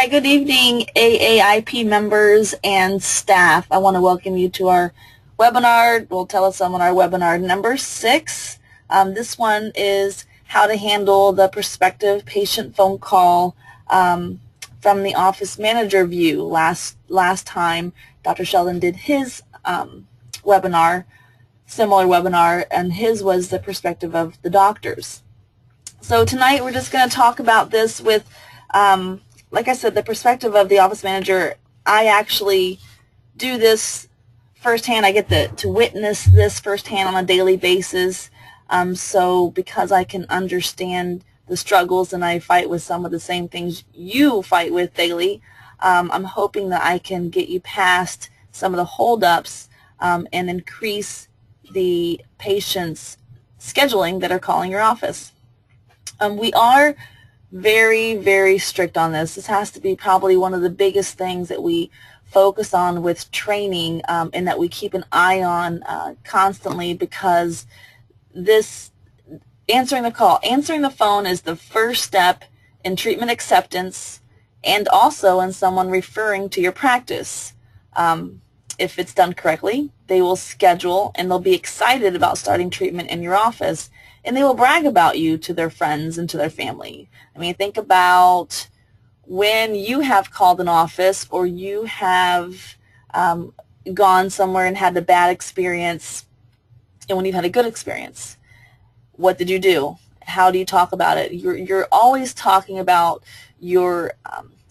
right, good evening, AAIP members and staff. I want to welcome you to our webinar. We'll telesummon our webinar number 6. This one is how to handle the prospective patient phone call from the office manager view. Last time, Dr. Sheldon did his webinar, similar webinar, and his was the perspective of the doctors. So tonight we're just going to talk about this with like I said, the perspective of the office manager. I actually do this firsthand. I get to witness this firsthand on a daily basis. So because I can understand the struggles and I fight with some of the same things you fight with daily, I'm hoping that I can get you past some of the holdups and increase the patients' scheduling that are calling your office. We are very, very strict on this. This has to be probably one of the biggest things that we focus on with training and that we keep an eye on constantly, because this answering the phone is the first step in treatment acceptance and also in someone referring to your practice. If it's done correctly, they will schedule and they'll be excited about starting treatment in your office, and they will brag about you to their friends and to their family. I mean, think about when you have called an office or you have gone somewhere and had a bad experience, and when you've had a good experience, what did you do? How do you talk about it? You're always talking about your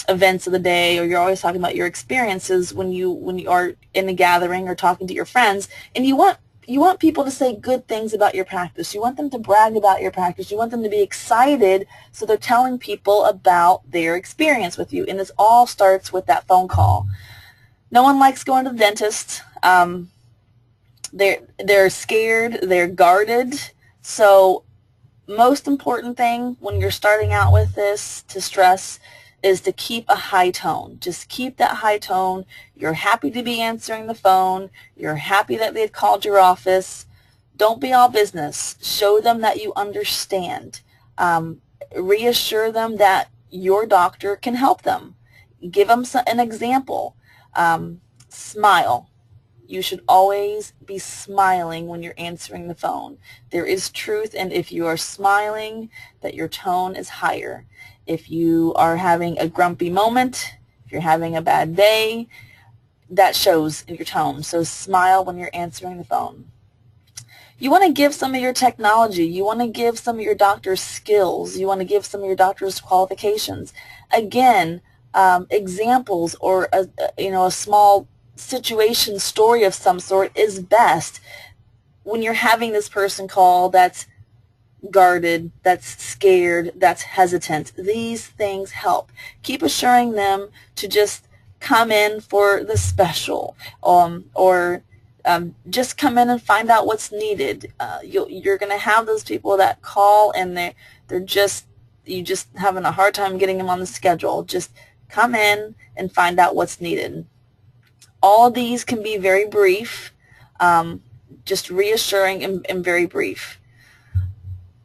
events of the day, or you're always talking about your experiences when you are in a gathering or talking to your friends, and you want people to say good things about your practice. You want them to brag about your practice. You want them to be excited, so they're telling people about their experience with you. And this all starts with that phone call. No one likes going to the dentist. They're scared. They're guarded. So most important thing when you're starting out with this to stress is to keep a high tone. Just keep that high tone. You're happy to be answering the phone. You're happy that they've called your office. Don't be all business. Show them that you understand. Reassure them that your doctor can help them. Give them an example. Smile. You should always be smiling when you're answering the phone. There is truth, and if you are smiling, that your tone is higher. If you are having a grumpy moment, if you're having a bad day, that shows in your tone. So smile when you're answering the phone. You want to give some of your technology. You want to give some of your doctor's skills. You want to give some of your doctor's qualifications. Again, examples or a small situation story of some sort is best when you're having this person call that's guarded, that's scared, that's hesitant. These things help. Keep assuring them to just come in for the special, or just come in and find out what's needed. You're going to have those people that call and you just having a hard time getting them on the schedule. Just come in and find out what's needed. All of these can be very brief, just reassuring and very brief.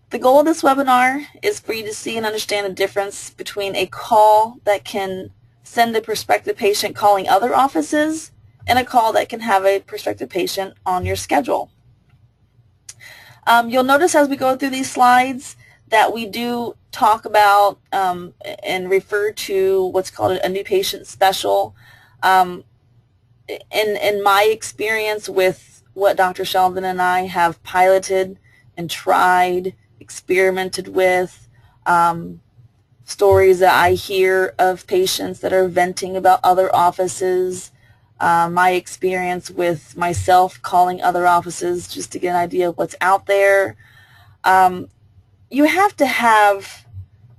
The goal of this webinar is for you to see and understand the difference between a call that can send a prospective patient calling other offices and a call that can have a prospective patient on your schedule. You'll notice as we go through these slides that we do talk about and refer to what's called a new patient special. In my experience with what Dr. Sheldon and I have piloted and tried, experimented with, stories that I hear of patients that are venting about other offices, my experience with myself calling other offices just to get an idea of what's out there. You have to have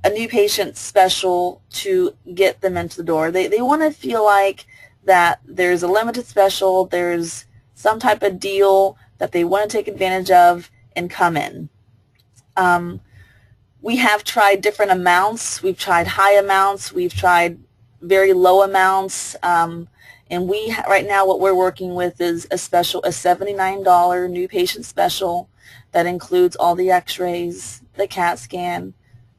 a new patient special to get them into the door. They want to feel like that there's a limited special, there's some type of deal that they want to take advantage of and come in. We have tried different amounts. We've tried high amounts. We've tried very low amounts. And right now what we're working with is a $79 new patient special that includes all the x-rays, the CAT scan,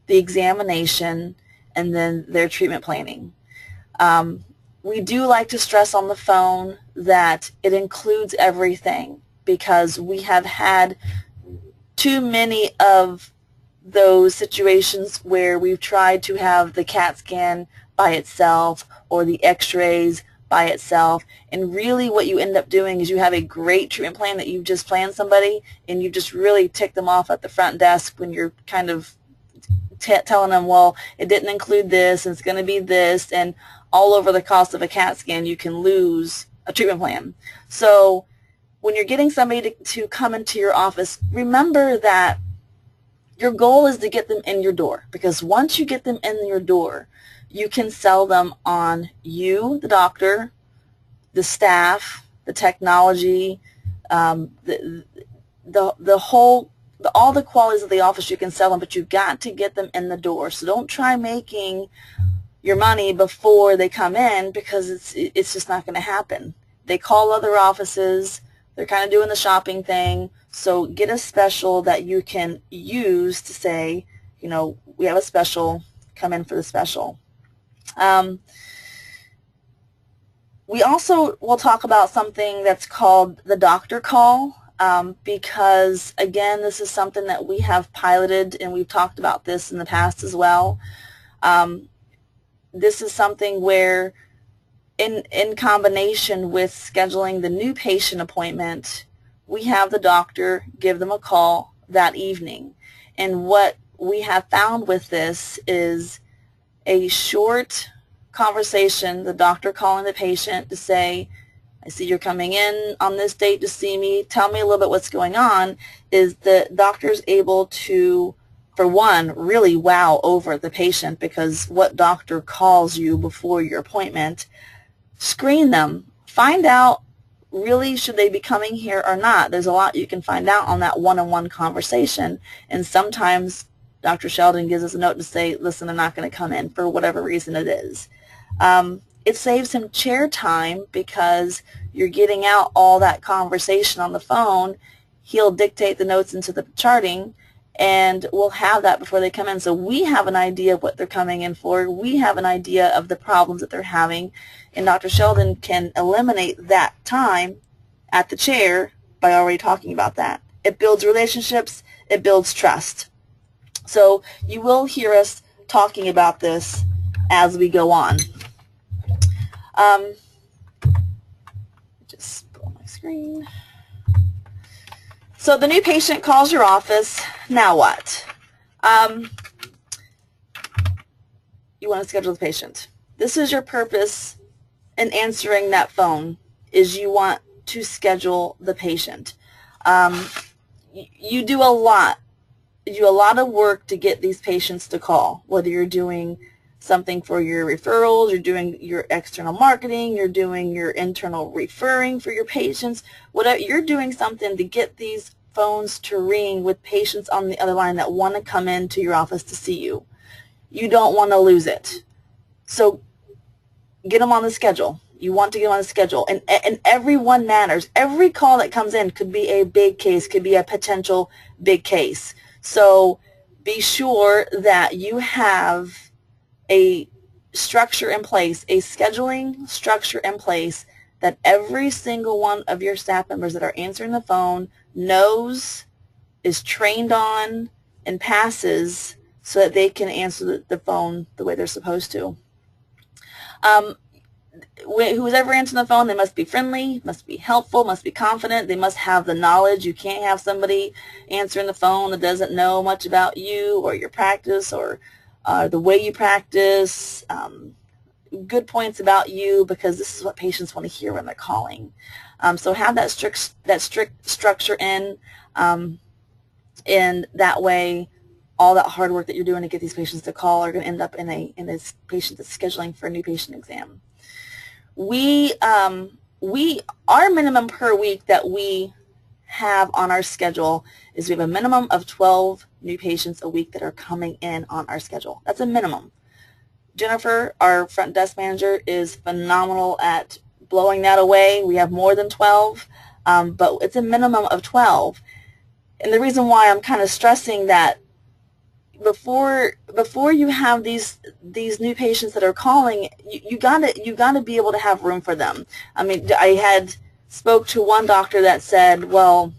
the examination, and then their treatment planning. We do like to stress on the phone that it includes everything, because we have had too many of those situations where we've tried to have the CAT scan by itself or the x-rays by itself, and really what you end up doing is you have a great treatment plan that you've just planned somebody, and you just really tick them off at the front desk when you're kind of telling them, well, it didn't include this, and it's going to be this, and all over the cost of a CAT scan you can lose a treatment plan. So when you're getting somebody to come into your office, remember that your goal is to get them in your door, because once you get them in your door, you can sell them on you, the doctor, the staff, the technology, the whole, all the qualities of the office you can sell them, but you've got to get them in the door. So don't try making your money before they come in, because it's just not going to happen. They call other offices. They're kind of doing the shopping thing. So get a special that you can use to say, you know, we have a special, come in for the special. We also will talk about something that's called the doctor call, because again, this is something that we have piloted, and we've talked about this in the past as well. This is something where in combination with scheduling the new patient appointment, we have the doctor give them a call that evening. And what we have found with this is a short conversation, the doctor calling the patient to say, I see you're coming in on this date to see me, tell me a little bit what's going on, is the doctor's able to, for one, really wow over the patient, because what doctor calls you before your appointment, screen them, find out really should they be coming here or not. There's a lot you can find out on that one-on-one conversation, and sometimes Dr. Sheldon gives us a note to say, listen, they're not going to come in for whatever reason it is. It saves him chair time, because you're getting out all that conversation on the phone. He'll dictate the notes into the charting, and we'll have that before they come in. So we have an idea of what they're coming in for. We have an idea of the problems that they're having, and Dr. Sheldon can eliminate that time at the chair by already talking about that. It builds relationships. It builds trust. So you will hear us talking about this as we go on. Just pull my screen. So the new patient calls your office. Now what? You want to schedule the patient. This is your purpose in answering that phone, is you want to schedule the patient. You do a lot. You do a lot of work to get these patients to call, whether you're doing something for your referrals, you're doing your external marketing, you're doing your internal referring for your patients, whatever, you're doing something to get these phones to ring with patients on the other line that want to come into your office to see you. You don't want to lose it. So get them on the schedule. You want to get on the schedule, and everyone matters. Every call that comes in could be a big case, could be a potential big case. So be sure that you have a structure in place, a scheduling structure in place, that every single one of your staff members that are answering the phone knows, is trained on, and passes, so that they can answer the phone the way they're supposed to. Who's ever answering the phone, they must be friendly, must be helpful, must be confident, they must have the knowledge. You can't have somebody answering the phone that doesn't know much about you or your practice or the way you practice, good points about you, because this is what patients want to hear when they're calling. So have that strict structure in, and that way all that hard work that you're doing to get these patients to call are going to end up in a patient that's scheduling for a new patient exam. Our minimum per week that we have on our schedule is we have a minimum of 12 new patients a week that are coming in on our schedule. That's a minimum. Jennifer, our front desk manager, is phenomenal at blowing that away. We have more than 12, but it's a minimum of 12. And the reason why I'm kind of stressing that before you have these new patients that are calling, you gotta be able to have room for them. I mean, I had spoke to one doctor that said, well,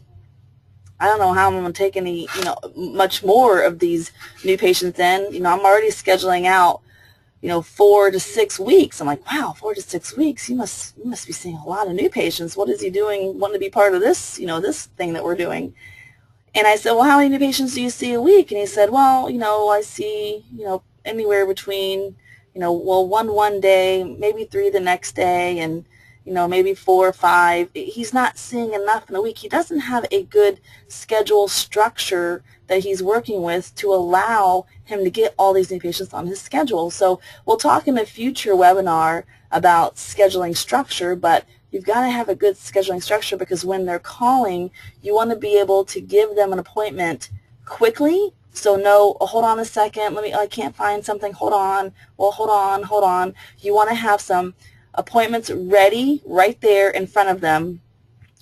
I don't know how I'm going to take any, much more of these new patients in. I'm already scheduling out, 4 to 6 weeks. I'm like, wow, 4 to 6 weeks. You must be seeing a lot of new patients. What is he doing? Want to be part of this, this thing that we're doing? And I said, well, how many new patients do you see a week? And he said, well, I see, anywhere between, well, one day, maybe 3 the next day, and maybe 4 or 5. He's not seeing enough in a week. He doesn't have a good schedule structure that he's working with to allow him to get all these new patients on his schedule. So we'll talk in a future webinar about scheduling structure, but you've got to have a good scheduling structure, because when they're calling, you want to be able to give them an appointment quickly. So no, oh, hold on a second, I can't find something, hold on, well, hold on. You want to have some appointments ready right there in front of them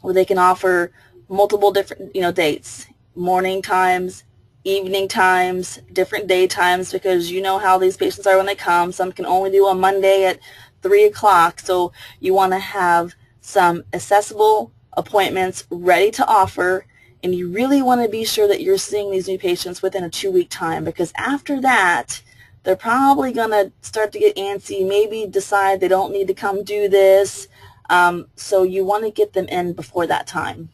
where they can offer multiple different, dates, morning times, evening times, different day times, because you know how these patients are when they come. Some can only do on Monday at 3 o'clock. So you want to have some accessible appointments ready to offer, and you really want to be sure that you're seeing these new patients within a 2-week time, because after that, they're probably going to start to get antsy, maybe decide they don't need to come do this. So you want to get them in before that time.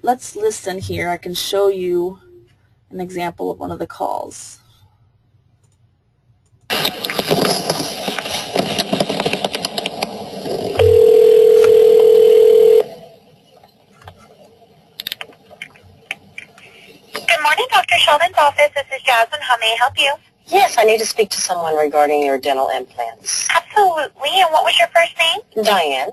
Let's listen here. I can show you an example of one of the calls. Good morning, Dr. Sheldon's office. This is Jasmine. How may I help you? Yes, I need to speak to someone regarding your dental implants. Absolutely. And what was your first name? Diane.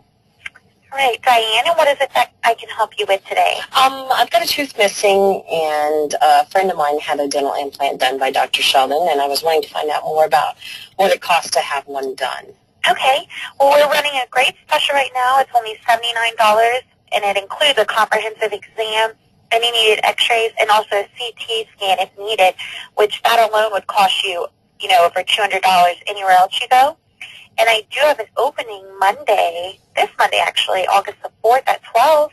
All right, Diane. And what is it that I can help you with today? I've got a tooth missing, and a friend of mine had a dental implant done by Dr. Sheldon, and I was wanting to find out more about what it costs to have one done. Okay. Well, we're running a great special right now. It's only $79, and it includes a comprehensive exam, any needed x-rays, and also a CT scan if needed, which that alone would cost you, over $200 anywhere else you go. And I do have an opening Monday, this Monday actually, August the 4th at 12.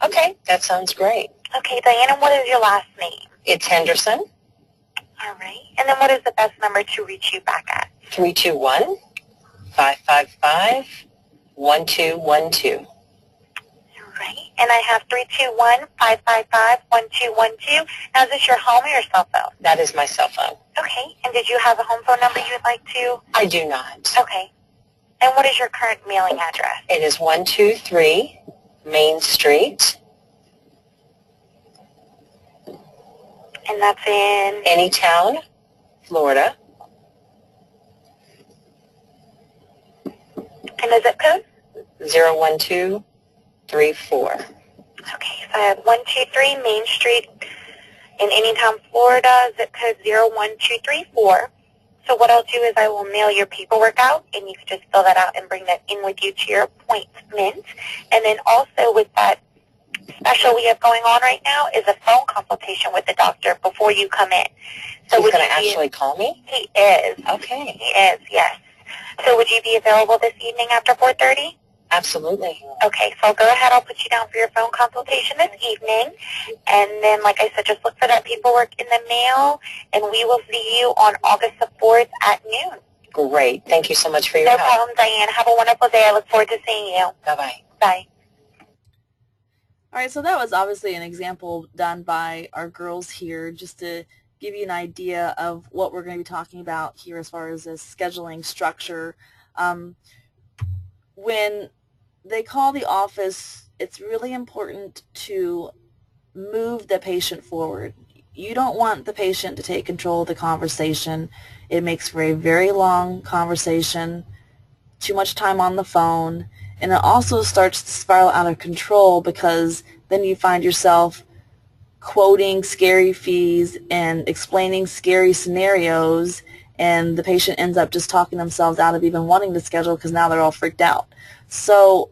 Okay, that sounds great. Okay, Diana, what is your last name? It's Henderson. All right. And then what is the best number to reach you back at? 321-555-1212. Right. And I have 321-555-1212. Now, is this your home or your cell phone? That is my cell phone. Okay. And did you have a home phone number you would like to? I do not. Okay. And what is your current mailing address? It is 123 Main Street. And that's in? Anytown, Florida. And the zip code? 01234. Okay, so I have 123 Main Street in Anytown, Florida, zip code 01234. So what I'll do is I will mail your paperwork out, and you can just fill that out and bring that in with you to your appointment. And then also with that special we have going on right now is a phone consultation with the doctor before you come in. So he's going to actually call me? He is. Okay. He is, yes. So would you be available this evening after 4:30? Absolutely. Okay, so I'll go ahead. I'll put you down for your phone consultation this evening. And then, like I said, just look for that paperwork in the mail, and we will see you on August the 4th at noon. Great. Thank you so much for your help. No problem, Diane. Have a wonderful day. I look forward to seeing you. Bye-bye. Bye. All right, so that was obviously an example done by our girls here, just to give you an idea of what we're going to be talking about here as far as a scheduling structure. When they call the office, it's really important to move the patient forward. You don't want the patient to take control of the conversation. It makes for a very long conversation, too much time on the phone, and it also starts to spiral out of control, because then you find yourself quoting scary fees and explaining scary scenarios, and the patient ends up just talking themselves out of even wanting to schedule because now they're all freaked out. So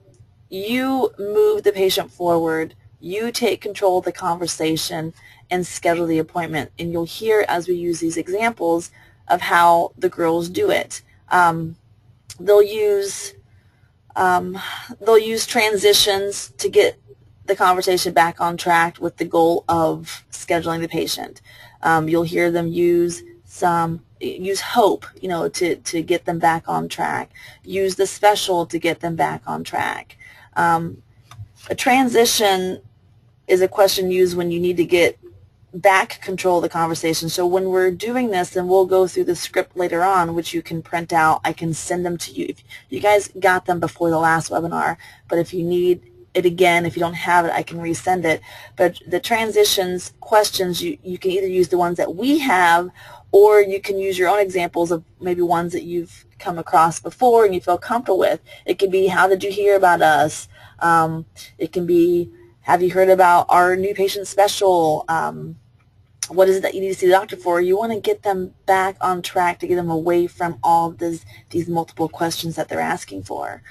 you move the patient forward You take control of the conversation and schedule the appointment. And you'll hear as we use these examples of how the girls do it. They'll use transitions to get the conversation back on track with the goal of scheduling the patient. You'll hear them use hope, to get them back on track. Use the special to get them back on track. A transition is a question used when you need to get back control of the conversation. So when we're doing this, and we'll go through the script later on, which you can print out. I can send them to you. If you guys got them before the last webinar, but if you need it again, if you don't have it, I can resend it. But the transitions questions, you can either use the ones that we have, or you can use your own examples of maybe ones that you've come across before and you feel comfortable with. It can be, how did you hear about us? It can be, have you heard about our new patient special? What is it that you need to see the doctor for? You want to get them back on track to get them away from all of these multiple questions that they're asking for.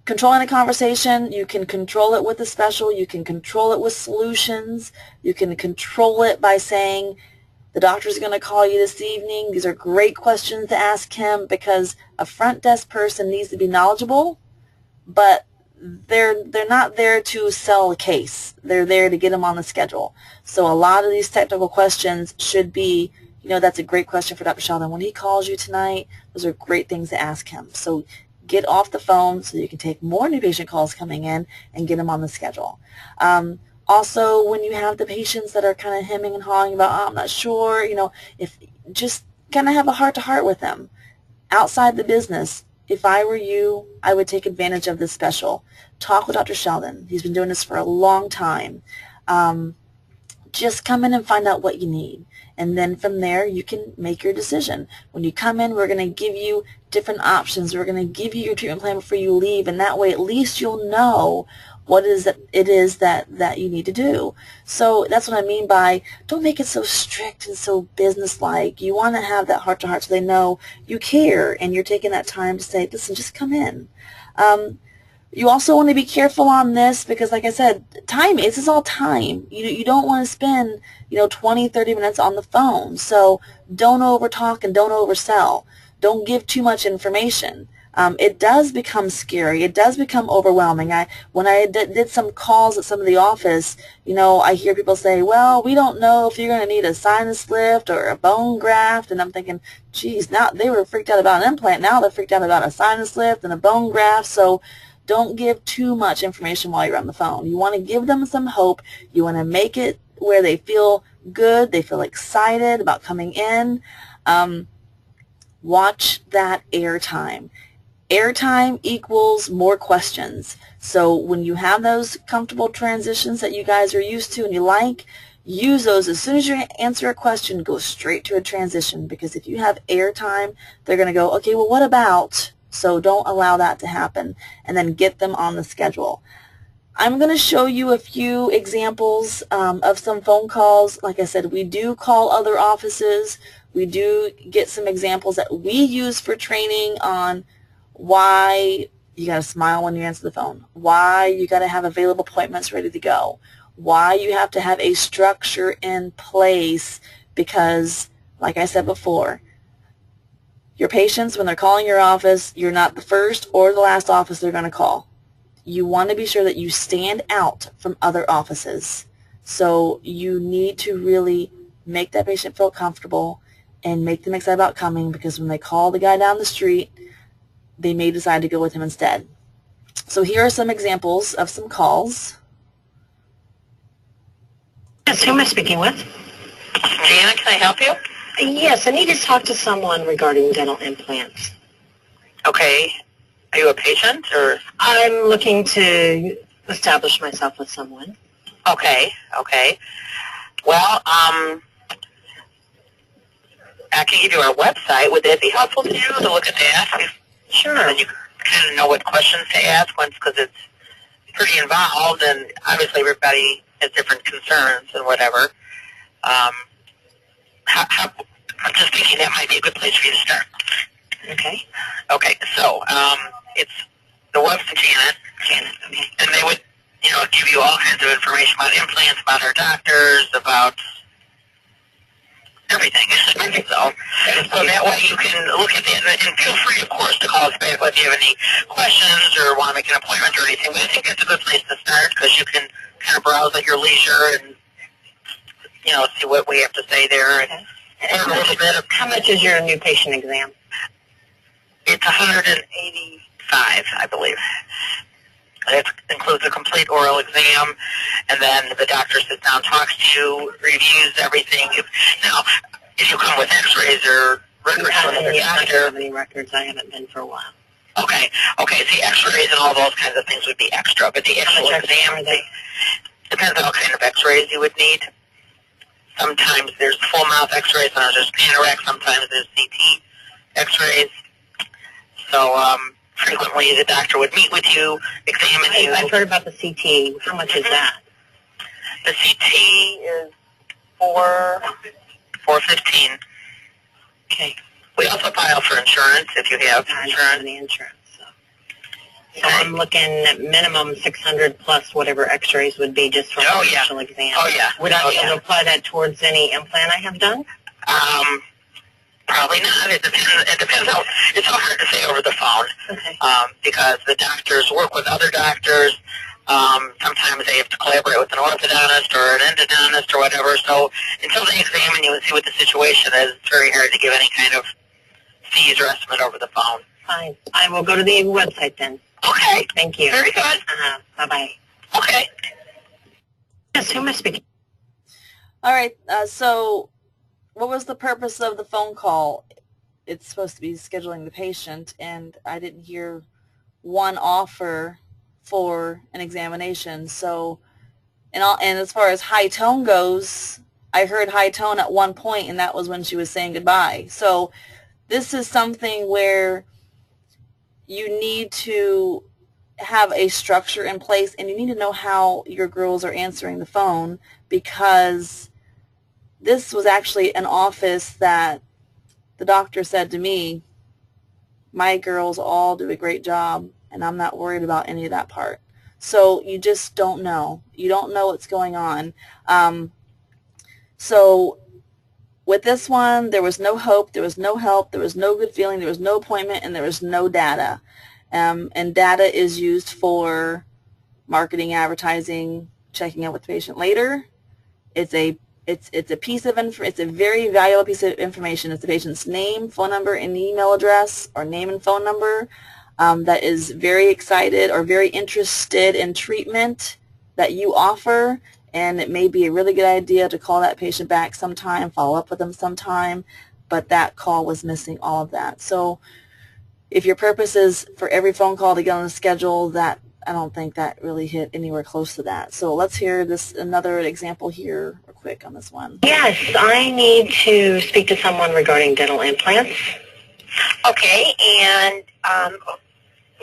Controlling a conversation, you can control it with a special, you can control it with solutions, you can control it by saying, the doctor's going to call you this evening. These are great questions to ask him, because a front desk person needs to be knowledgeable, but they're not there to sell a case. They're there to get them on the schedule. So a lot of these technical questions should be, that's a great question for Dr. Sheldon. When he calls you tonight, those are great things to ask him. So get off the phone so you can take more new patient calls coming in and get them on the schedule. Also, when you have the patients that are kind of hemming and hawing about, oh, I'm not sure, if just kind of have a heart-to-heart with them. Outside the business, if I were you, I would take advantage of this special. Talk with Dr. Sheldon. He's been doing this for a long time. Just come in and find out what you need. And then from there, you can make your decision. When you come in, we're going to give you different options. We're going to give you your treatment plan before you leave, and that way at least you'll know what it is that you need to do. So that's what I mean by, don't make it so strict and so business-like. You want to have that heart-to-heart so they know you care and you're taking that time to say, listen, just come in. You also want to be careful on this because, like I said, time, this is all time. You don't want to spend, 20, 30 minutes on the phone. So don't over-talk and don't oversell. Don't give too much information. It does become scary. It does become overwhelming. When I did some calls at some of the office, I hear people say, well, we don't know if you're going to need a sinus lift or a bone graft. And I'm thinking, geez, now they were freaked out about an implant. Now they're freaked out about a sinus lift and a bone graft. So don't give too much information while you're on the phone. You want to give them some hope. You want to make it where they feel good. They feel excited about coming in. Watch that airtime. Airtime equals more questions. So when you have those comfortable transitions that you guys are used to and you like, use those. As soon as you answer a question, go straight to a transition, because if you have airtime, they're going to go, okay, well, what about? So don't allow that to happen, and then get them on the schedule. I'm going to show you a few examples of some phone calls. Like I said, we do call other offices. We do get some examples that we use for training on why you got to smile when you answer the phone, why you got to have available appointments ready to go, why you have to have a structure in place, because, like I said before, your patients, when they're calling your office, you're not the first or the last office they're going to call. You want to be sure that you stand out from other offices. So you need to really make that patient feel comfortable and make them excited about coming, because when they call the guy down the street, they may decide to go with him instead. So here are some examples of some calls. Yes, who am I speaking with? Jana, can I help you? Yes, I need to talk to someone regarding dental implants. Okay. Are you a patient or? I'm looking to establish myself with someone. Okay. Well, I can give you our website. Would that be helpful to you to look at that? Sure. And then you kind of know what questions to ask once, because it's pretty involved, and obviously everybody has different concerns and whatever. I'm just thinking that might be a good place for you to start. Okay. Okay, so it's the website, Janet, and they would you know, give you all kinds of information about implants, about our doctors, about everything. So that way you can look at that, and feel free, of course, to call us back if you have any questions or want to make an appointment or anything. But I think that's a good place to start because you can kind of browse at your leisure and, you know, see what we have to say there. And a little bit of, How much is your new patient exam? it's $185, I believe. It includes a complete oral exam, and then the doctor sits down, talks to you, reviews everything. Now, if you come with x-rays or records from another I don't doctor... have any records. I haven't been for a while. Okay, see, x-rays and all those kinds of things would be extra, but the actual exam, depends on what kind of x-rays you would need. Sometimes there's full mouth x-rays, sometimes there's cataract, sometimes there's CT x-rays. So, frequently the doctor would meet with you, examine you. I've heard about the CT. How much is that? The CT is $415. Okay. We also file for insurance if you have I don't have insurance. any insurance. So I'm looking at minimum 600 plus whatever x-rays would be just for an initial exam. Oh, yeah. Would I be able to apply that towards any implant I have done? Probably not. It depends how, it's so hard to say over the phone. Okay. Because the doctors work with other doctors. Sometimes they have to collaborate with an orthodontist or an endodontist or whatever. So until they examine you and see what the situation is, it's very hard to give any kind of fees or estimate over the phone. Fine. I will go to the website then. Okay. Thank you. Very good. Bye-bye. Okay. Yes, who am I speaking? All right, so what was the purpose of the phone call? It's supposed to be scheduling the patient, and I didn't hear one offer for an examination. So, and as far as high tone goes, I heard high tone at one point, and that was when she was saying goodbye. So this is something where you need to have a structure in place, and you need to know how your girls are answering the phone, because this was actually an office that the doctor said to me, my girls all do a great job, and I'm not worried about any of that part. So you just don't know. You don't know what's going on. So with this one, there was no hope, there was no help, there was no good feeling, there was no appointment, and there was no data. And data is used for marketing, advertising, checking out with the patient later. It's a piece of it's a very valuable piece of information. It's the patient's name, phone number, and email address, or name and phone number, that is very excited or very interested in treatment that you offer. And it may be a really good idea to call that patient back sometime, follow up with them sometime, but that call was missing all of that. So if your purpose is for every phone call to get on the schedule, that I don't think that really hit anywhere close to that. So let's hear another example here real quick on this one. Yes, I need to speak to someone regarding dental implants. Okay, and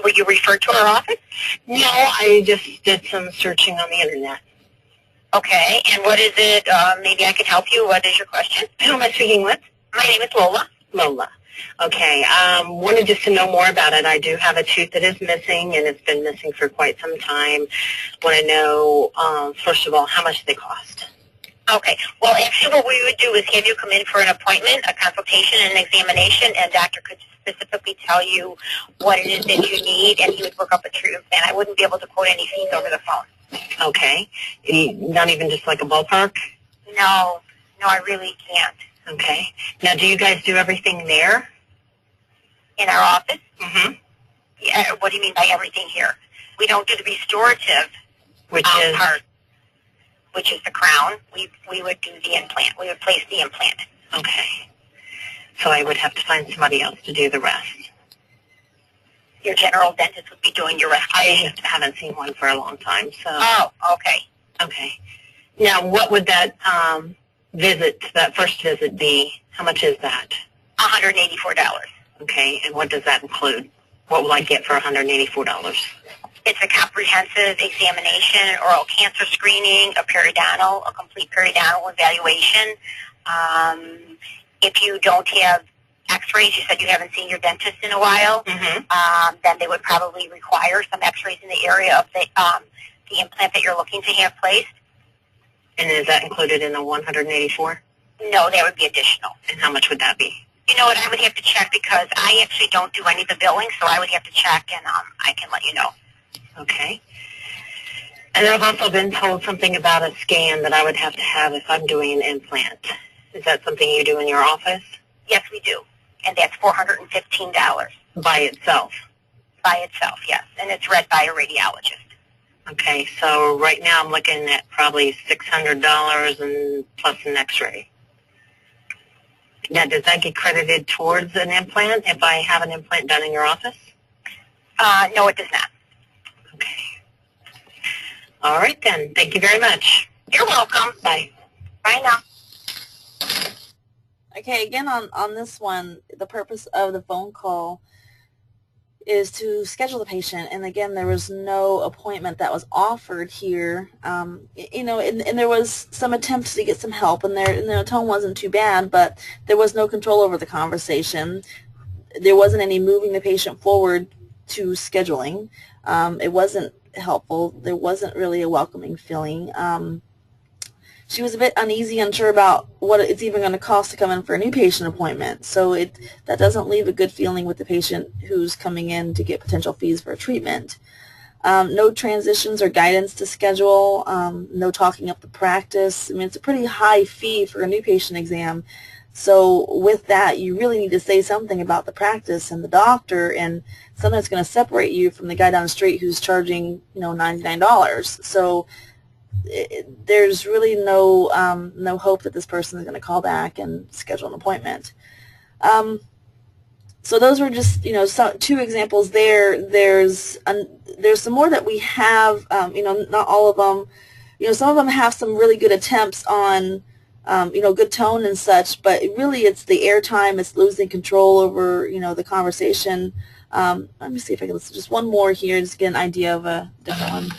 were you referred to our office? No, I just did some searching on the internet. Okay, and what is it? Maybe I could help you. What is your question? Who am I speaking with? My name is Lola. Lola. Okay, wanted just to know more about it. I do have a tooth that is missing, and it's been missing for quite some time. Want to know, first of all, how much they cost? Okay, well, actually what we would do is have you come in for an appointment, a consultation, and an examination, and doctor could specifically tell you what it is that you need, and he would work up a treatment plan. I wouldn't be able to quote any fees over the phone. Okay, not even just like a ballpark? No, I really can't. Okay. Now, do you guys do everything there? In our office? Mm-hmm. Yeah, what do you mean by everything here? We don't do the restorative Which is? part, which is the crown. We would do the implant. We would place the implant. Okay. So I would have to find somebody else to do the rest. Your general dentist would be doing your restoration. I haven't seen one for a long time, so. Oh, okay. Okay. Now, what would that that first visit be? How much is that? $184. Okay, and what does that include? What will I get for $184? It's a comprehensive examination, an oral cancer screening, a periodontal, a complete periodontal evaluation. If you don't have x-rays, you said you haven't seen your dentist in a while, Mm-hmm. then they would probably require some x-rays in the area of the the implant that you're looking to have placed. And is that included in the 184? No, that would be additional. And how much would that be? You know what, I would have to check because I actually don't do any of the billing, so I would have to check and I can let you know. Okay. And I've also been told something about a scan that I would have to have if I'm doing an implant. Is that something you do in your office? Yes, we do. And that's $415. By itself? By itself, yes. And it's read by a radiologist. Okay, so right now I'm looking at probably $600 and plus an x-ray. Now, does that get credited towards an implant if I have an implant done in your office? No, it does not. Okay. All right, then. Thank you very much. You're welcome. Bye. Bye now. Okay, again on this one, the purpose of the phone call is to schedule the patient, and again, there was no appointment that was offered here. You know, and there was some attempts to get some help, and their tone wasn't too bad, but there was no control over the conversation. There wasn't any moving the patient forward to scheduling. It wasn't helpful. There wasn't really a welcoming feeling. She was a bit uneasy, unsure about what it's even going to cost to come in for a new patient appointment. So that doesn't leave a good feeling with the patient who's coming in to get potential fees for a treatment. No transitions or guidance to schedule, no talking up the practice. I mean, it's a pretty high fee for a new patient exam. So with that, you really need to say something about the practice and the doctor, and something that's going to separate you from the guy down the street who's charging, you know, $99. So there's really no hope that this person is going to call back and schedule an appointment. So those were just, you know, two examples there. There's some more that we have, you know, not all of them. You know, some of them have some really good attempts on, you know, good tone and such, but really it's the airtime, it's losing control over, you know, the conversation. Let me see if I can listen to just one more here, just to get an idea of a different one.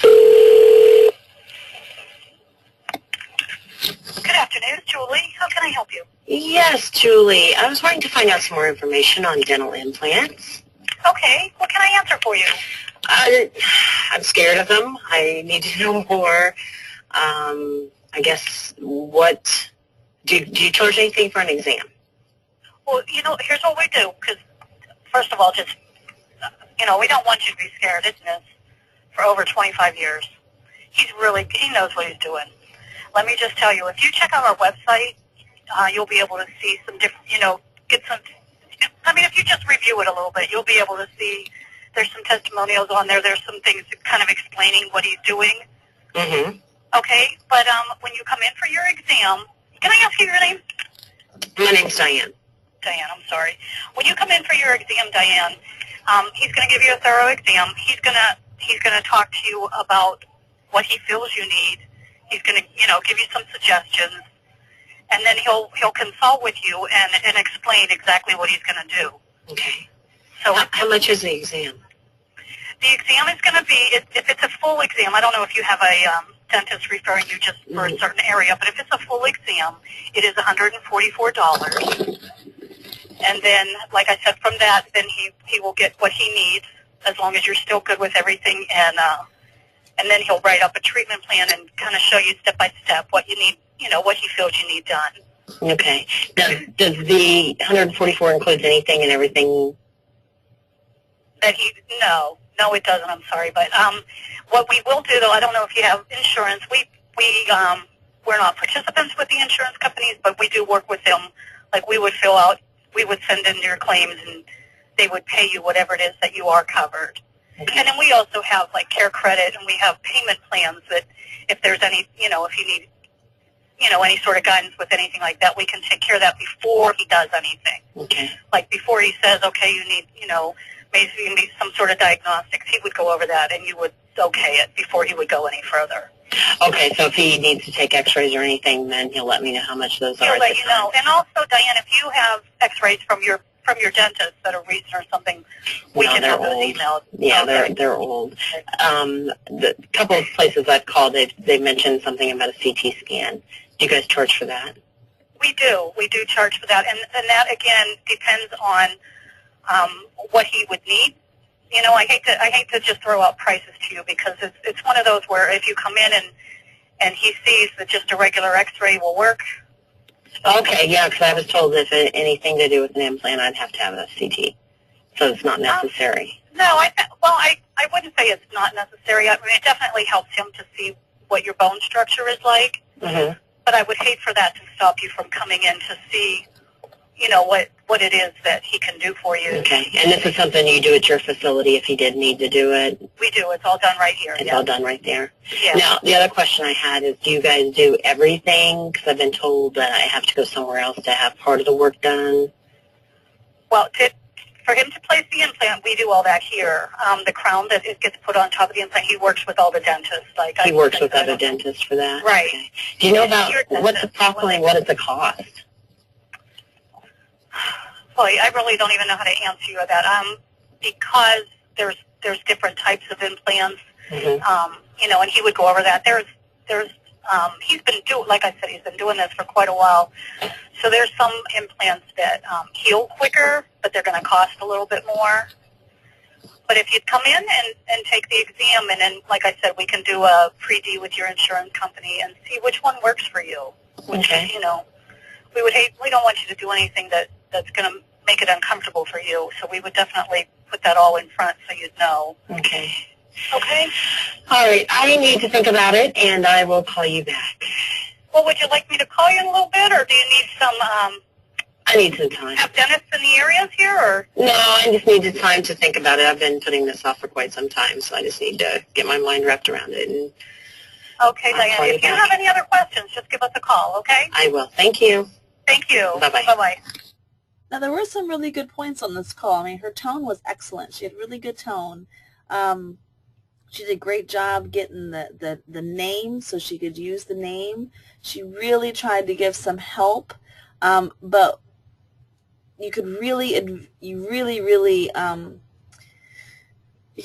Good afternoon, Julie. How can I help you? Yes, Julie. I was wanting to find out some more information on dental implants. Okay. What can I answer for you? I'm scared of them. I need to know more. I guess, what do you charge anything for an exam? Well, you know, here's what we do. Because first of all, just, you know, we don't want you to be scared. It's been for over 25 years. He knows what he's doing. Let me just tell you, if you check out our website, you'll be able to see some different, you know, I mean, if you just review it a little bit, you'll be able to see there's some testimonials on there. There's some things kind of explaining what he's doing. Mm-hmm. Okay, but when you come in for your exam, can I ask you your name? My name's Diane. Diane, I'm sorry. When you come in for your exam, Diane, he's going to give you a thorough exam. He's going to talk to you about what he feels you need. He's going to, you know, give you some suggestions, and then he'll consult with you and explain exactly what he's going to do. Okay. So how much is the exam? The exam is going to be, if it's a full exam, I don't know if you have a dentist referring you just for a certain area, but if it's a full exam, it is $144. And then, like I said, from that, then he will get what he needs, as long as you're still good with everything, and then he'll write up a treatment plan and kind of show you step by step what you need, you know, what he feels you need done. Okay. Now, does the 144 include anything and everything? No, it doesn't. I'm sorry, but what we will do, though, I don't know if you have insurance. We're not participants with the insurance companies, but we do work with them. Like we would send in your claims, and they would pay you whatever it is that you are covered. Okay. And then we also have like care credit, and we have payment plans that if there's any, you know, if you need, you know, any sort of guidance with anything like that, we can take care of that before he does anything. Okay. Like before he says, okay, you need, you know, maybe you need some sort of diagnostics, he would go over that, and you would okay it before he would go any further. Okay, so if he needs to take x-rays or anything, then he'll let me know how much those are. He'll let you know. And also, Diane, if you have x-rays from your dentist that are recent or something, we can have those emailed. Yeah, okay. they're old. The couple of places I've called, they mentioned something about a CT scan. Do you guys charge for that? We do. We do charge for that. And that, again, depends on what he would need. You know, I hate to just throw out prices to you because it's one of those where if you come in and he sees that just a regular X-ray will work. Okay, yeah, because I was told if anything to do with an implant, I'd have to have a CT, so it's not necessary. No, I wouldn't say it's not necessary. I mean, it definitely helps him to see what your bone structure is like. Mm-hmm. But I would hate for that to stop you from coming in to see, you know, what it is that he can do for you. Okay, and this is something you do at your facility if he did need to do it? We do. It's all done right here. It's all done right there. Yeah. Now, the other question I had is, do you guys do everything? Because I've been told that I have to go somewhere else to have part of the work done. Well, for him to place the implant, we do all that here. The crown that it gets put on top of the implant, he works with all the dentists. He works with other dentists for that? Right. Okay. Do you know about what is the cost? Well, I really don't even know how to answer you that. Because there's different types of implants. Mm-hmm. You know, and he would go over that. He's been like I said, he's been doing this for quite a while. So there's some implants that heal quicker, but they're going to cost a little bit more. But if you'd come in and take the exam, and then, like I said, we can do a pre-D with your insurance company and see which one works for you. Okay. You know, we don't want you to do anything that's going to make it uncomfortable for you. So we would definitely put that all in front so you'd know. Okay. Okay. All right. I need to think about it, and I will call you back. Well, would you like me to call you in a little bit, or do you need some? I need some time. Have dentists in the areas here, or? No, I just need the time to think about it. I've been putting this off for quite some time, so I just need to get my mind wrapped around it. And okay, Diane. If you have any other questions, just give us a call. Okay. I will. Thank you. Thank you. Bye-bye. Bye-bye. Now, there were some really good points on this call. I mean, her tone was excellent. She had really good tone. She did a great job getting the name so she could use the name. She really tried to give some help, but you could really, it can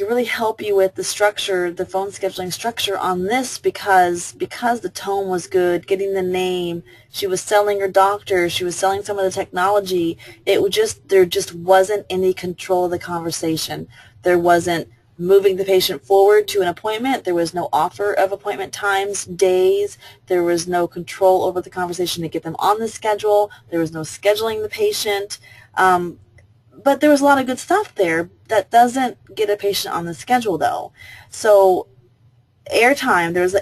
really help you with the structure, the phone scheduling structure on this because the tone was good, getting the name, she was selling her doctor, she was selling some of the technology. There just wasn't any control of the conversation. There wasn't moving the patient forward to an appointment. There was no offer of appointment times, days. There was no control over the conversation to get them on the schedule. There was no scheduling the patient. But there was a lot of good stuff there that doesn't get a patient on the schedule, though. So airtime, there was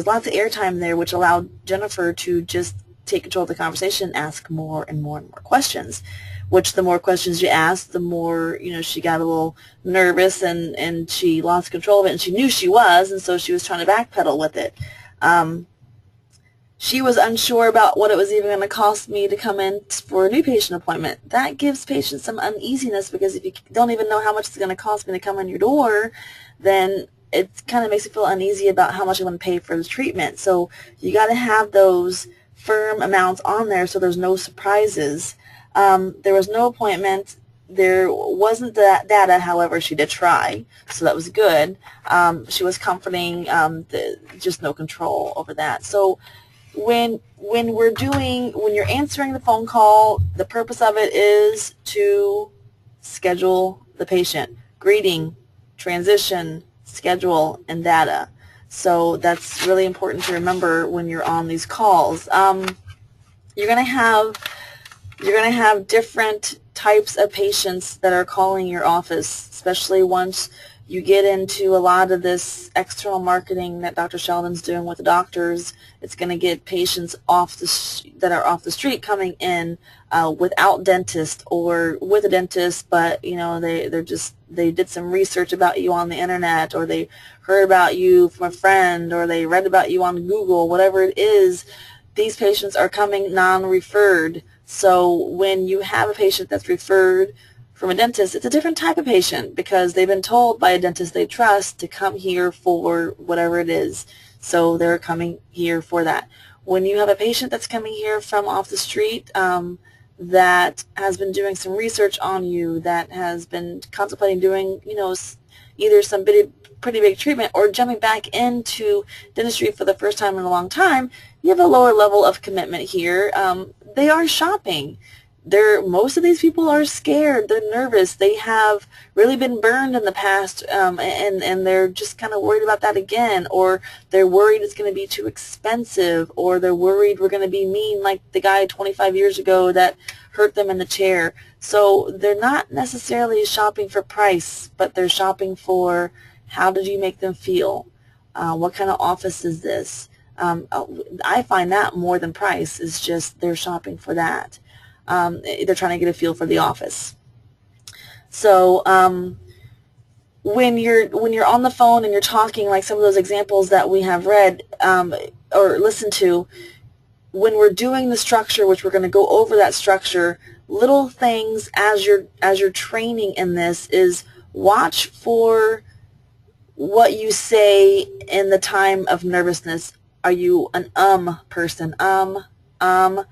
lots of airtime there, which allowed Jennifer to just take control of the conversation and ask more and more and more questions, which the more questions you asked, the more, she got a little nervous and she lost control of it, and she knew she was, and so she was trying to backpedal with it. She was unsure about what it was even going to cost me to come in for a new patient appointment. That gives patients some uneasiness because if you don't even know how much it's going to cost me to come in your door, then it kind of makes you feel uneasy about how much I'm going to pay for the treatment. So you got to have those firm amounts on there so there's no surprises. There was no appointment. There wasn't that data, however, she did try, so that was good. She was comforting, just no control over that. So when you're answering the phone call, the purpose of it is to schedule the patient. Greeting, transition, schedule, and data. So that's really important to remember when you're on these calls. You're going to have different types of patients that are calling your office, especially once you get into a lot of this external marketing that Dr. Sheldon's doing with the doctors. It's going to get patients that are off the street coming in without dentist or with a dentist, but they did some research about you on the internet, or they heard about you from a friend, or they read about you on Google, whatever it is. These patients are coming non-referred. So when you have a patient that's referred from a dentist, it's a different type of patient because they've been told by a dentist they trust to come here for whatever it is. So they're coming here for that. When you have a patient that's coming here from off the street that has been doing some research on you, that has been contemplating doing, either some pretty big treatment or jumping back into dentistry for the first time in a long time, you have a lower level of commitment here. They are shopping. most of these people are scared. They're nervous. They have really been burned in the past, and they're just kind of worried about that again, or they're worried it's going to be too expensive, or they're worried we're going to be mean like the guy 25 years ago that hurt them in the chair. So they're not necessarily shopping for price, but they're shopping for how did you make them feel? What kind of office is this? I find that more than price is just they're shopping for that. They're trying to get a feel for the office. So when you're on the phone and you're talking, like some of those examples that we have read or listened to, when we're doing the structure, which we're going to go over that structure, little things as you're training in this is watch for what you say in the time of nervousness. Are you an person? The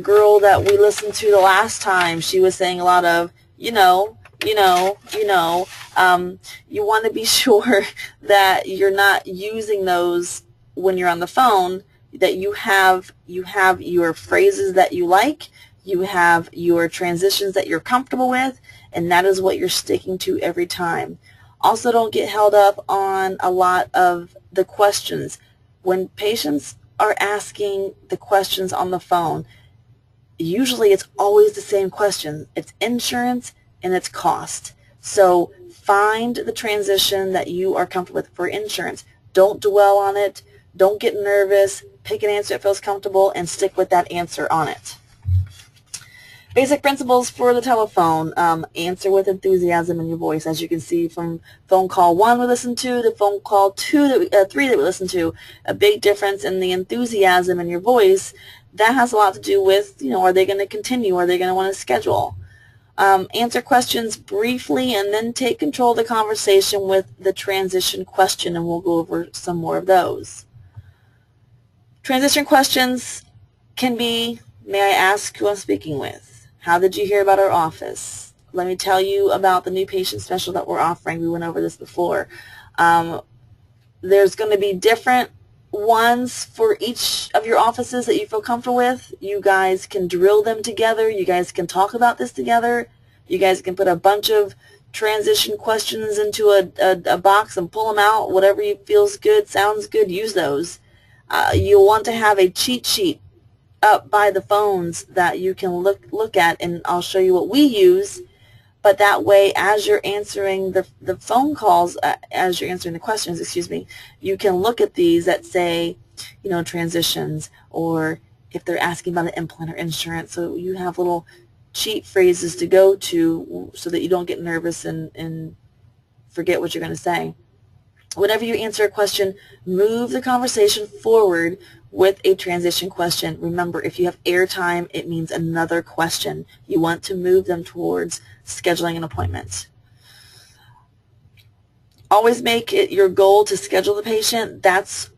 girl that we listened to the last time, she was saying a lot of, you want to be sure that you're not using those when you're on the phone, that you have your phrases that you like, you have your transitions that you're comfortable with, and that is what you're sticking to every time. Also, don't get held up on a lot of the questions. When patients are asking the questions on the phone, usually it's always the same question. It's insurance and it's cost. So find the transition that you are comfortable with for insurance. Don't dwell on it. Don't get nervous. Pick an answer that feels comfortable and stick with that answer on it. Basic principles for the telephone. Answer with enthusiasm in your voice. As you can see from phone call 1 we listened to the phone call 3 that we listened to, a big difference in the enthusiasm in your voice. That has a lot to do with, are they going to continue? Are they going to want to schedule? Answer questions briefly and then take control of the conversation with the transition question, and we'll go over some more of those. Transition questions can be, may I ask who I'm speaking with? How did you hear about our office? Let me tell you about the new patient special that we're offering. We went over this before. There's going to be different ones for each of your offices that you feel comfortable with. You guys can drill them together. You guys can talk about this together. You guys can put a bunch of transition questions into a box and pull them out. Whatever you feels good, sounds good, use those. You'll want to have a cheat sheet up by the phones that you can look at, and I'll show you what we use. But that way, as you're answering the phone calls, as you're answering the questions, excuse me, you can look at these that say, transitions, or if they're asking about an implant or insurance. So you have little cheat phrases to go to so that you don't get nervous and forget what you're going to say. Whenever you answer a question, move the conversation forward with a transition question. Remember, if you have airtime, it means another question. You want to move them towards scheduling an appointment. Always make it your goal to schedule the patient.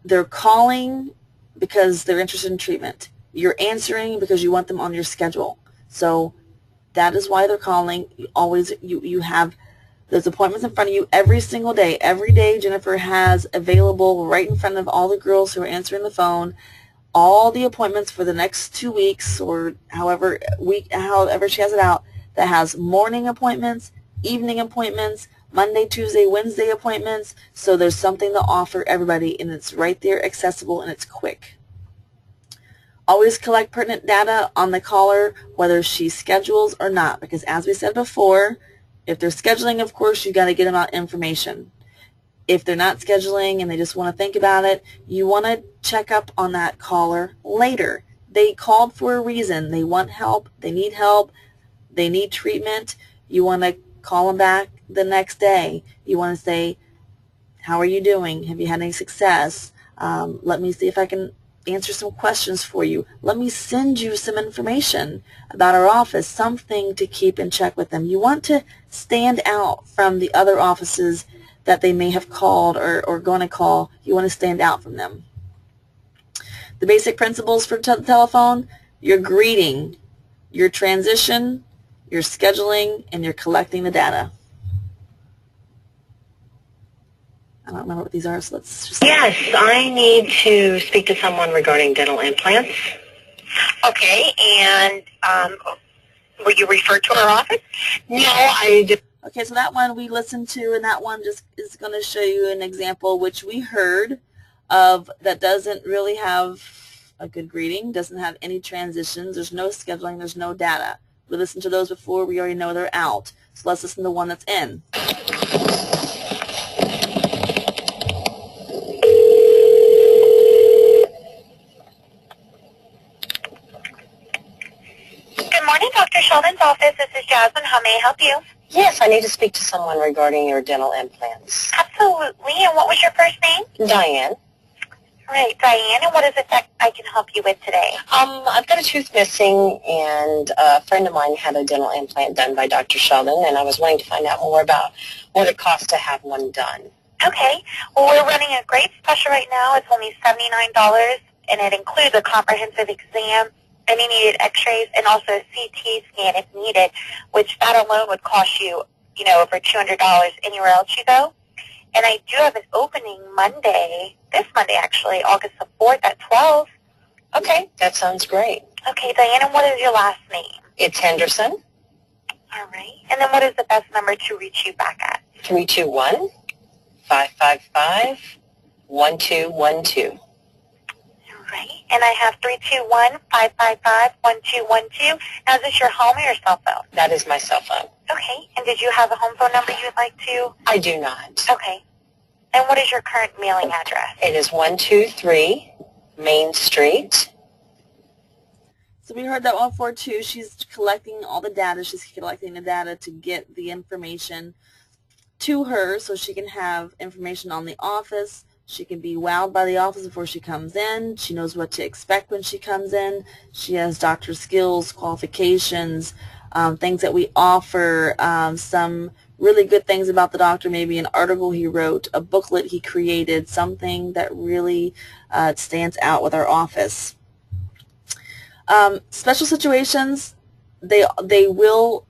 They're calling because they're interested in treatment. You're answering because you want them on your schedule. So that is why they're calling. You have those appointments in front of you every single day. Every day Jennifer has available right in front of all the girls who are answering the phone all the appointments for the next 2 weeks, or however she has it out, that has morning appointments, evening appointments, Monday, Tuesday, Wednesday appointments. So there's something to offer everybody, and it's right there, accessible, and it's quick. Always collect pertinent data on the caller, whether she schedules or not, because as we said before, if they're scheduling, of course, you got to get them out information. If they're not scheduling and they just want to think about it, you want to check up on that caller later. They called for a reason. They want help. They need treatment. You want to call them back the next day. You want to say, how are you doing? Have you had any success? Let me see if I can answer some questions for you. Let me send you some information about our office, something to keep in check with them. You want to stand out from the other offices that they may have called or going to call. You want to stand out from them. The basic principles for telephone: your greeting, your transition, your scheduling, and you're collecting the data. I don't remember what these are, so let's just... Yes, I need to speak to someone regarding dental implants. Okay, and were you referred to our office? No, I just... Okay, so that one we listened to, and that one just is going to show you an example which we heard of that doesn't really have a good greeting, doesn't have any transitions, there's no scheduling, there's no data. We listened to those before, we already know they're out. So let's listen to the one that's in. Good morning, Dr. Sheldon's office. This is Jasmine. How may I help you? Yes, I need to speak to someone regarding your dental implants. Absolutely. And what was your first name? Diane. All right, Diane. And what is it that I can help you with today? I've got a tooth missing, and a friend of mine had a dental implant done by Dr. Sheldon, and I was wanting to find out more about what it costs to have one done. Okay. Well, we're running a great special right now. It's only $79, and it includes a comprehensive exam, any needed x-rays, and also a CT scan if needed, which that alone would cost you, over $200 anywhere else you go. And I do have an opening Monday, this Monday actually, August the 4th at 12. Okay, that sounds great. Okay, Diana, what is your last name? It's Henderson. All right. And then what is the best number to reach you back at? 321-555-1212. All right. And I have 321-555-1212. Now, is this your home or your cell phone? That is my cell phone. Okay. And did you have a home phone number you would like to? I do not. Okay. And what is your current mailing address? It is 123 Main Street. So we heard that one for too. She's collecting all the data. She's collecting the data to get the information to her so she can have information on the office. She can be wowed by the office before she comes in. She knows what to expect when she comes in. She has doctor skills, qualifications, things that we offer, some really good things about the doctor, maybe an article he wrote, a booklet he created, something that really stands out with our office. Special situations, they will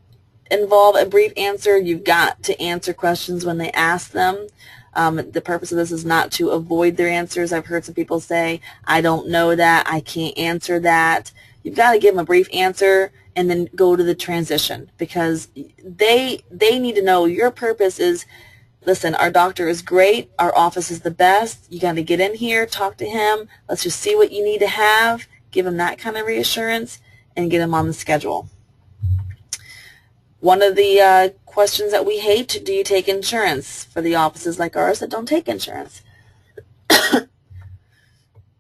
involve a brief answer. You've got to answer questions when they ask them. The purpose of this is not to avoid their answers. I've heard some people say, I don't know that, I can't answer that. You've got to give them a brief answer and then go to the transition, because they need to know your purpose is, listen, our doctor is great, our office is the best, you got to get in here, talk to him, let's just see what you need to have, give him that kind of reassurance, and get him on the schedule. One of the questions that we hate, do you take insurance, for the offices like ours that don't take insurance?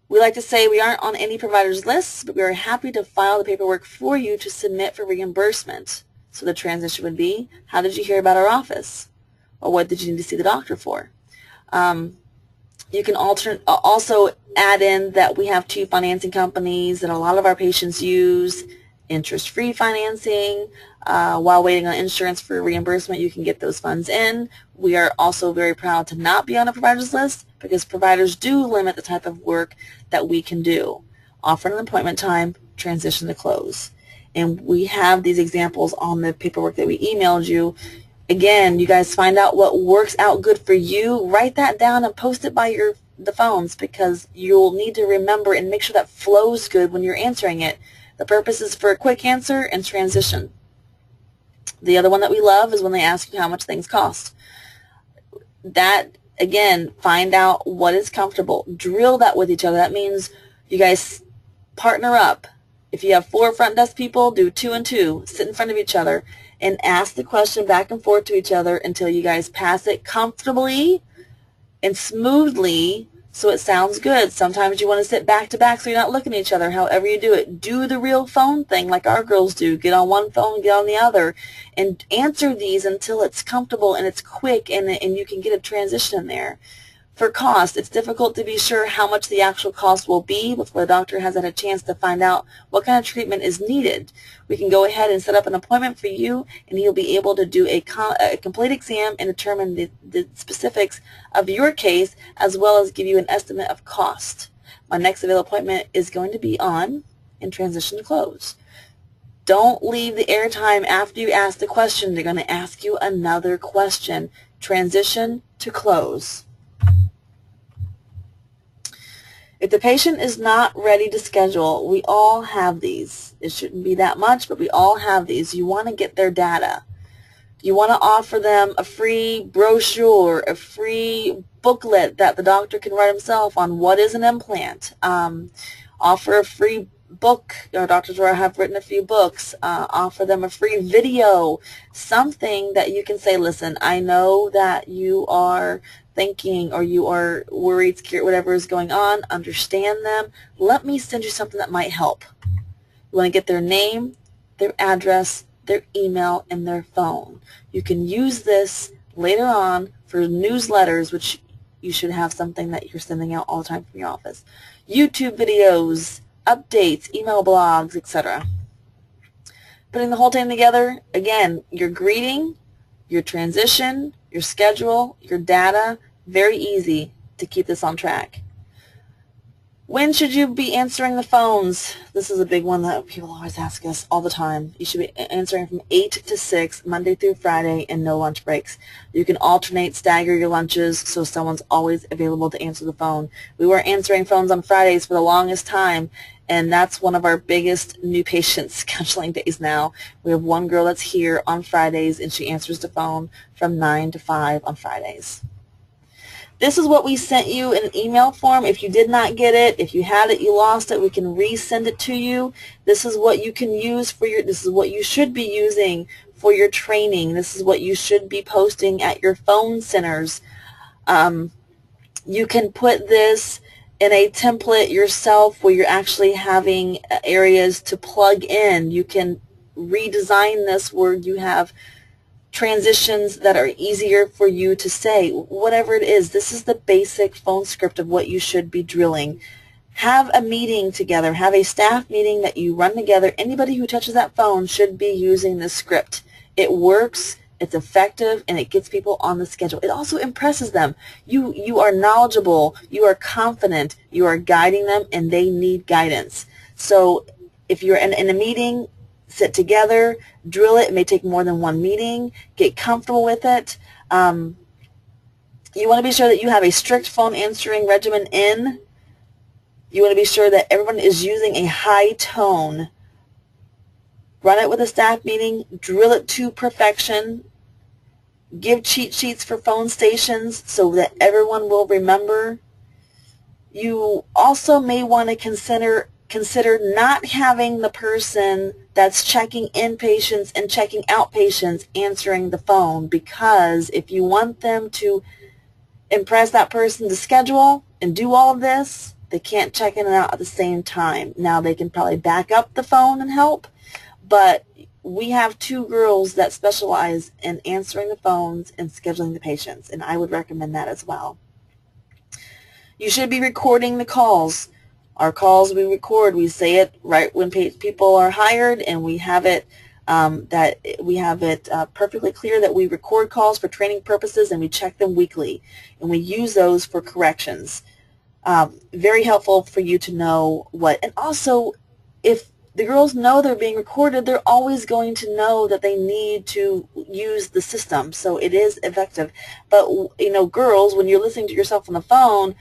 We like to say we aren't on any provider's lists, but we are happy to file the paperwork for you to submit for reimbursement. So the transition would be, how did you hear about our office? Or what did you need to see the doctor for? You can also add in that we have 2 financing companies that a lot of our patients use, interest-free financing. While waiting on insurance for reimbursement, you can get those funds in. We are also very proud to not be on a provider's list, because providers do limit the type of work that we can do. Offer an appointment time, transition to close. And we have these examples on the paperwork that we emailed you. Again, you guys find out what works out good for you. Write that down and post it by the phones, because you'll need to remember and make sure that flows good when you're answering it. The purpose is for a quick answer and transition. The other one that we love is when they ask you how much things cost. That, again, find out what is comfortable. Drill that with each other. That means you guys partner up. If you have 4 front desk people, do 2 and 2. Sit in front of each other and ask the question back and forth to each other until you guys pass it comfortably and smoothly so it sounds good. Sometimes you want to sit back to back so you're not looking at each other. However you do it, do the real phone thing like our girls do. Get on one phone, get on the other, and answer these until it's comfortable and it's quick and you can get a transition in there. For cost, it's difficult to be sure how much the actual cost will be before the doctor has had a chance to find out what kind of treatment is needed. We can go ahead and set up an appointment for you, and he'll be able to do a complete exam and determine the specifics of your case, as well as give you an estimate of cost. My next available appointment is going to be on in transition to close. Don't leave the airtime after you ask the question. They're going to ask you another question. Transition to close. If the patient is not ready to schedule, we all have these. It shouldn't be that much, but we all have these. You want to get their data. You want to offer them a free brochure, a free booklet that the doctor can write himself on what is an implant. Offer a free book. Dr. Zora have written a few books. Offer them a free video, something that you can say, listen, I know that you are thinking or you are worried, scared, whatever is going on. Understand them. Let me send you something that might help. You want to get their name, their address, their email, and their phone. You can use this later on for newsletters, which you should have something that you're sending out all the time from your office. YouTube videos, updates, email blogs, etc. Putting the whole thing together, again, your greeting, your transition, your schedule, your data, very easy to keep this on track. When should you be answering the phones? This is a big one that people always ask us all the time. You should be answering from 8 to 6, Monday through Friday, and no lunch breaks. You can alternate, stagger your lunches so someone's always available to answer the phone. We were answering phones on Fridays for the longest time, and that's one of our biggest new patient scheduling days now. We have one girl that's here on Fridays, and she answers the phone from 9 to 5 on Fridays. This is what we sent you in an email form. If you did not get it, if you had it, you lost it, we can resend it to you. This is what you can use for your, this is what you should be using for your training. This is what you should be posting at your phone centers. You can put this in a template yourself where you're actually having areas to plug in. You can redesign this where you have transitions that are easier for you to say. Whatever it is, this is the basic phone script of what you should be drilling. Have a meeting together. Have a staff meeting that you run together. Anybody who touches that phone should be using this script. It works, it's effective, and it gets people on the schedule. It also impresses them. You are knowledgeable, you are confident, you are guiding them, and they need guidance. So if you're in a meeting, sit together, drill it. It may take more than one meeting. Get comfortable with it. You want to be sure that you have a strict phone answering regimen in. You want to be sure that everyone is using a high tone. Run it with a staff meeting. Drill it to perfection. Give cheat sheets for phone stations so that everyone will remember. You also may want to consider not having the person that's checking in patients and checking out patients answering the phone, because if you want them to impress that person to schedule and do all of this, they can't check in and out at the same time. Now they can probably back up the phone and help, but we have 2 girls that specialize in answering the phones and scheduling the patients, and I would recommend that as well. You should be recording the calls. Our calls we record, we say it right when people are hired, and we have it perfectly clear that we record calls for training purposes, and we check them weekly, and we use those for corrections. Very helpful for you to know what, and also if the girls know they're being recorded, they're always going to know that they need to use the system, so it is effective. But you know, girls, when you're listening to yourself on the phone,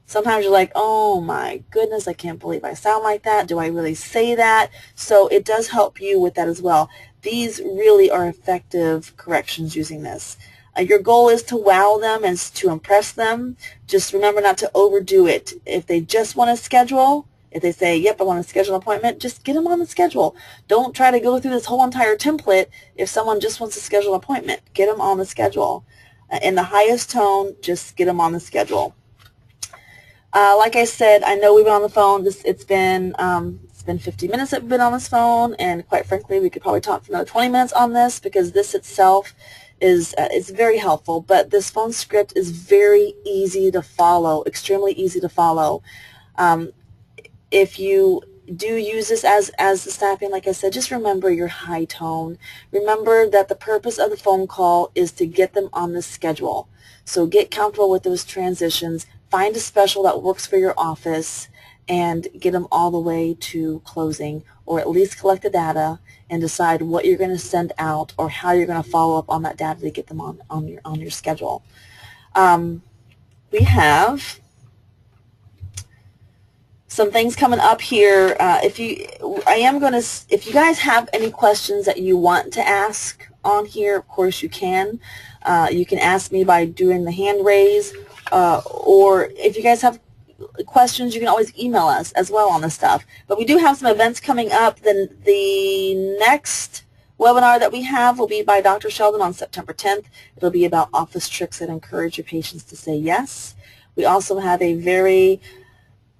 sometimes you're like, oh my goodness, I can't believe I sound like that. Do I really say that? So it does help you with that as well. These really are effective corrections using this. Your goal is to wow them and to impress them. Just remember not to overdo it. If they just want to schedule, if they say, yep, I want to schedule an appointment, just get them on the schedule. Don't try to go through this whole entire template if someone just wants to schedule an appointment. Get them on the schedule. In the highest tone, just get them on the schedule. Like I said, I know we've been on the phone. It's been 50 minutes that we've been on this phone, and quite frankly, we could probably talk for another 20 minutes on this, because this itself is very helpful. But this phone script is very easy to follow, extremely easy to follow. If you do use this as the staffing, like I said, just remember your high tone. Remember that the purpose of the phone call is to get them on the schedule. So get comfortable with those transitions. Find a special that works for your office and get them all the way to closing, or at least collect the data and decide what you're going to send out or how you're going to follow up on that data to get them on your schedule. We have some things coming up here. If you guys have any questions that you want to ask on here, of course you can. You can ask me by doing the hand raise, or if you guys have questions, you can always email us as well on this stuff. But we do have some events coming up. Then the next webinar that we have will be by Dr. Sheldon on September 10th. It'll be about office tricks that encourage your patients to say yes. We also have a very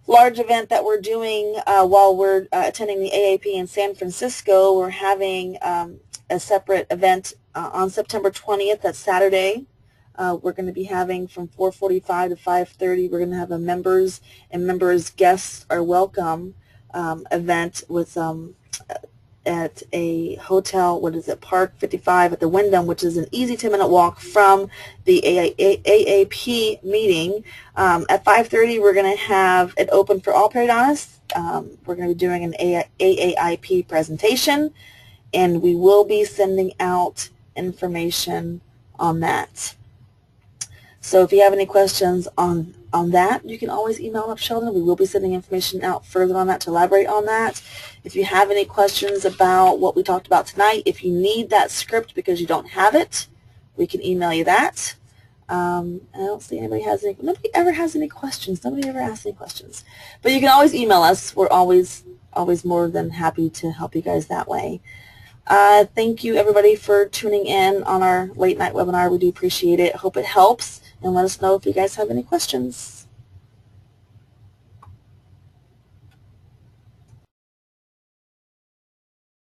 large event that we're doing while we're attending the AAP in San Francisco. We're having a separate event on September 20th. That's Saturday. We're going to be having from 4:45 to 5:30. We're going to have a members and members guests are welcome event with at a hotel, Park 55 at the Wyndham, which is an easy 10-minute walk from the AAP meeting. At 5:30, we're going to have it open for all periodontists. We're going to be doing an AAIP presentation, and we will be sending out information on that. So if you have any questions on that, you can always email up Sheldon. We will be sending information out further on that to elaborate on that. If you have any questions about what we talked about tonight, if you need that script because you don't have it, we can email you that. I don't see nobody ever has any questions. Nobody ever asks any questions. But you can always email us. We're always more than happy to help you guys that way. Thank you, everybody, for tuning in on our late night webinar. We do appreciate it. Hope it helps, and let us know if you guys have any questions.